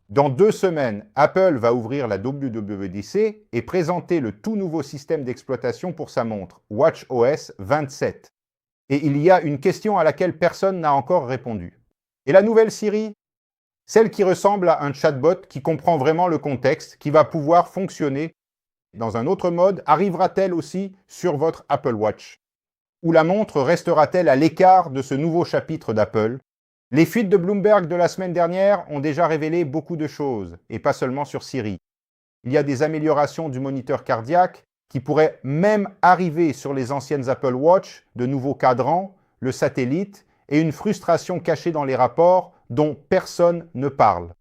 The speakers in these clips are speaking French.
Dans 2 semaines, Apple va ouvrir la WWDC et présenter le tout nouveau système d'exploitation pour sa montre, watchOS 27. Et il y a une question à laquelle personne n'a encore répondu. Et la nouvelle Siri, celle qui ressemble à un chatbot qui comprend vraiment le contexte, qui va pouvoir fonctionner dans un autre mode, arrivera-t-elle aussi sur votre Apple Watch? Ou la montre restera-t-elle à l'écart de ce nouveau chapitre d'Apple? Les fuites de Bloomberg de la semaine dernière ont déjà révélé beaucoup de choses, et pas seulement sur Siri. Il y a des améliorations du moniteur cardiaque qui pourraient même arriver sur les anciennes Apple Watch, de nouveaux cadrans, le satellite et une frustration cachée dans les rapports dont personne ne parle.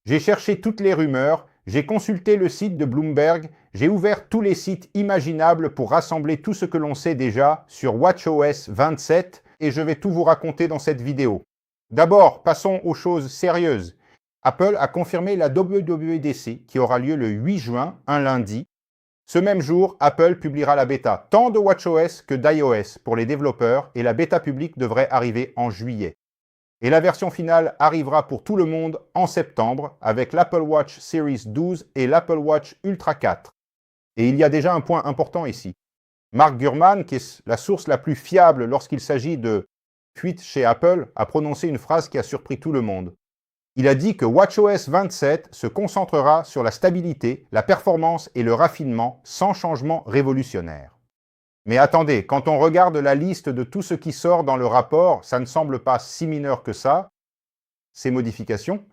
J'ai cherché toutes les rumeurs, j'ai consulté le site de Bloomberg, j'ai ouvert tous les sites imaginables pour rassembler tout ce que l'on sait déjà sur watchOS 27 et je vais tout vous raconter dans cette vidéo. D'abord, passons aux choses sérieuses. Apple a confirmé la WWDC qui aura lieu le 8 juin, un lundi. Ce même jour, Apple publiera la bêta tant de watchOS que d'iOS pour les développeurs et la bêta publique devrait arriver en juillet. Et la version finale arrivera pour tout le monde en septembre avec l'Apple Watch Series 12 et l'Apple Watch Ultra 4. Et il y a déjà un point important ici. Mark Gurman, qui est la source la plus fiable lorsqu'il s'agit de fuite chez Apple, a prononcé une phrase qui a surpris tout le monde. Il a dit que watchOS 27 se concentrera sur la stabilité, la performance et le raffinement sans changement révolutionnaire. Mais attendez, quand on regarde la liste de tout ce qui sort dans le rapport, ça ne semble pas si mineur que ça, ces modifications.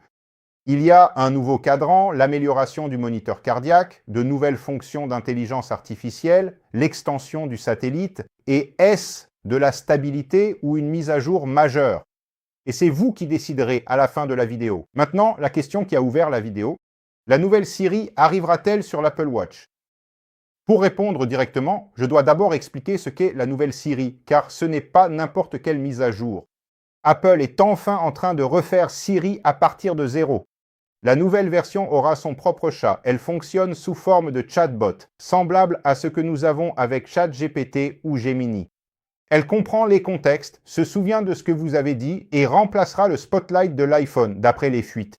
Il y a un nouveau cadran, l'amélioration du moniteur cardiaque, de nouvelles fonctions d'intelligence artificielle, l'extension du satellite, et est-ce de la stabilité ou une mise à jour majeure? Et c'est vous qui déciderez à la fin de la vidéo. Maintenant, la question qui a ouvert la vidéo. La nouvelle Siri arrivera-t-elle sur l'Apple Watch? Pour répondre directement, je dois d'abord expliquer ce qu'est la nouvelle Siri, car ce n'est pas n'importe quelle mise à jour. Apple est enfin en train de refaire Siri à partir de zéro. La nouvelle version aura son propre chat. Elle fonctionne sous forme de chatbot, semblable à ce que nous avons avec ChatGPT ou Gemini. Elle comprend les contextes, se souvient de ce que vous avez dit et remplacera le spotlight de l'iPhone, d'après les fuites.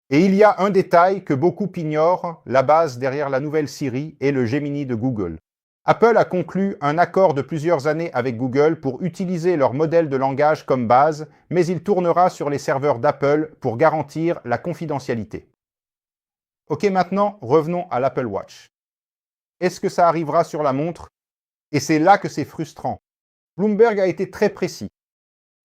Et il y a un détail que beaucoup ignorent, la base derrière la nouvelle Siri est le Gemini de Google. Apple a conclu un accord de plusieurs années avec Google pour utiliser leur modèle de langage comme base, mais il tournera sur les serveurs d'Apple pour garantir la confidentialité. Ok, maintenant, revenons à l'Apple Watch. Est-ce que ça arrivera sur la montre? Et c'est là que c'est frustrant. Bloomberg a été très précis.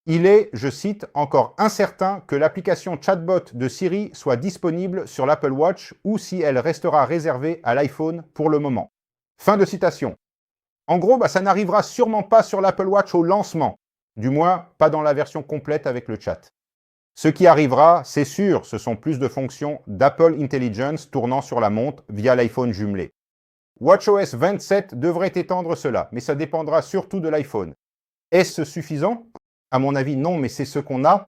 Il est, je cite, encore incertain que l'application chatbot de Siri soit disponible sur l'Apple Watch ou si elle restera réservée à l'iPhone pour le moment. Fin de citation. En gros, ça n'arrivera sûrement pas sur l'Apple Watch au lancement, du moins pas dans la version complète avec le chat. Ce qui arrivera, c'est sûr, ce sont plus de fonctions d'Apple Intelligence tournant sur la montre via l'iPhone jumelé. watchOS 27 devrait étendre cela, mais ça dépendra surtout de l'iPhone. Est-ce suffisant? À mon avis, non, mais c'est ce qu'on a.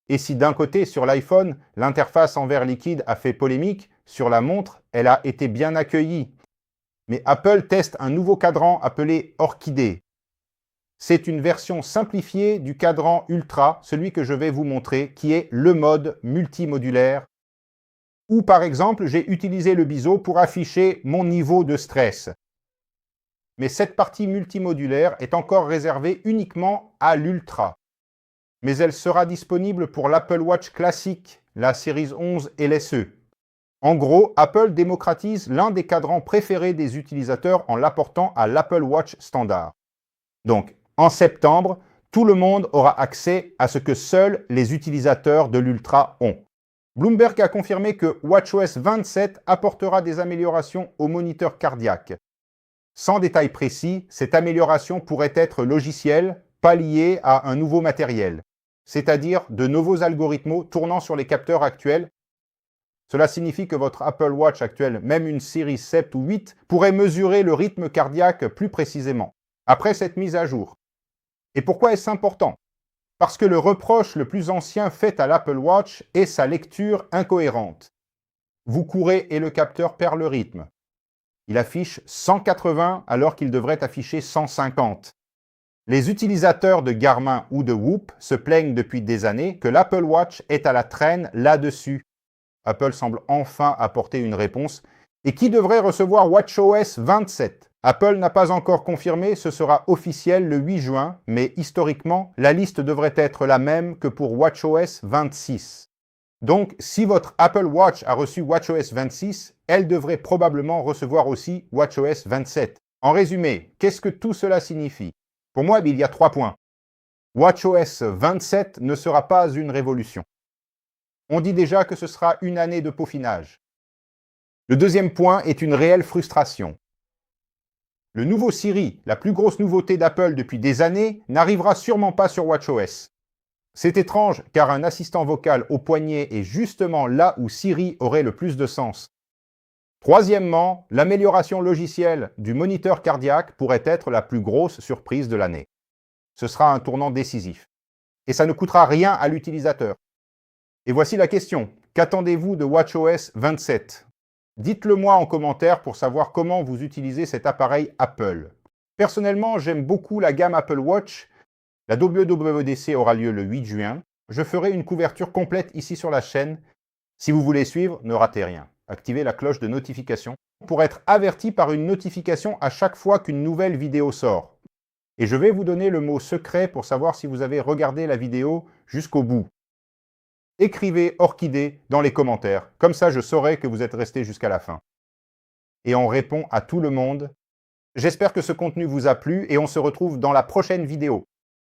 Et si d'un côté, sur l'iPhone, l'interface en verre liquide a fait polémique, sur la montre, elle a été bien accueillie. Mais Apple teste un nouveau cadran appelé Orchidée. C'est une version simplifiée du cadran Ultra, celui que je vais vous montrer, qui est le mode multimodulaire, où par exemple, j'ai utilisé le biseau pour afficher mon niveau de stress. Mais cette partie multimodulaire est encore réservée uniquement à l'Ultra. Mais elle sera disponible pour l'Apple Watch classique, la Series 11 LSE. En gros, Apple démocratise l'un des cadrans préférés des utilisateurs en l'apportant à l'Apple Watch standard. Donc, en septembre, tout le monde aura accès à ce que seuls les utilisateurs de l'Ultra ont. Bloomberg a confirmé que watchOS 27 apportera des améliorations au moniteur cardiaque. Sans détail précis, cette amélioration pourrait être logicielle, pas liée à un nouveau matériel, c'est-à-dire de nouveaux algorithmes tournant sur les capteurs actuels. Cela signifie que votre Apple Watch actuelle, même une série 7 ou 8, pourrait mesurer le rythme cardiaque plus précisément, après cette mise à jour. Et pourquoi est-ce important? Parce que le reproche le plus ancien fait à l'Apple Watch est sa lecture incohérente. Vous courez et le capteur perd le rythme. Il affiche 180 alors qu'il devrait afficher 150. Les utilisateurs de Garmin ou de Whoop se plaignent depuis des années que l'Apple Watch est à la traîne là-dessus. Apple semble enfin apporter une réponse. Et qui devrait recevoir WatchOS 27 ? Apple n'a pas encore confirmé, ce sera officiel le 8 juin, mais historiquement, la liste devrait être la même que pour WatchOS 26. Donc, si votre Apple Watch a reçu WatchOS 26, elle devrait probablement recevoir aussi WatchOS 27. En résumé, qu'est-ce que tout cela signifie ? Pour moi, il y a 3 points. WatchOS 27 ne sera pas une révolution. On dit déjà que ce sera une année de peaufinage. Le deuxième point est une réelle frustration. Le nouveau Siri, la plus grosse nouveauté d'Apple depuis des années, n'arrivera sûrement pas sur WatchOS. C'est étrange car un assistant vocal au poignet est justement là où Siri aurait le plus de sens. Troisièmement, l'amélioration logicielle du moniteur cardiaque pourrait être la plus grosse surprise de l'année. Ce sera un tournant décisif. Et ça ne coûtera rien à l'utilisateur. Et voici la question. Qu'attendez-vous de WatchOS 27 ? Dites-le moi en commentaire pour savoir comment vous utilisez cet appareil Apple. Personnellement, j'aime beaucoup la gamme Apple Watch. La WWDC aura lieu le 8 juin. Je ferai une couverture complète ici sur la chaîne. Si vous voulez suivre, ne ratez rien. Activez la cloche de notification pour être averti par une notification à chaque fois qu'une nouvelle vidéo sort. Et je vais vous donner le mot secret pour savoir si vous avez regardé la vidéo jusqu'au bout. Écrivez Orchidée dans les commentaires, comme ça je saurai que vous êtes resté jusqu'à la fin. Et on répond à tout le monde. J'espère que ce contenu vous a plu et on se retrouve dans la prochaine vidéo.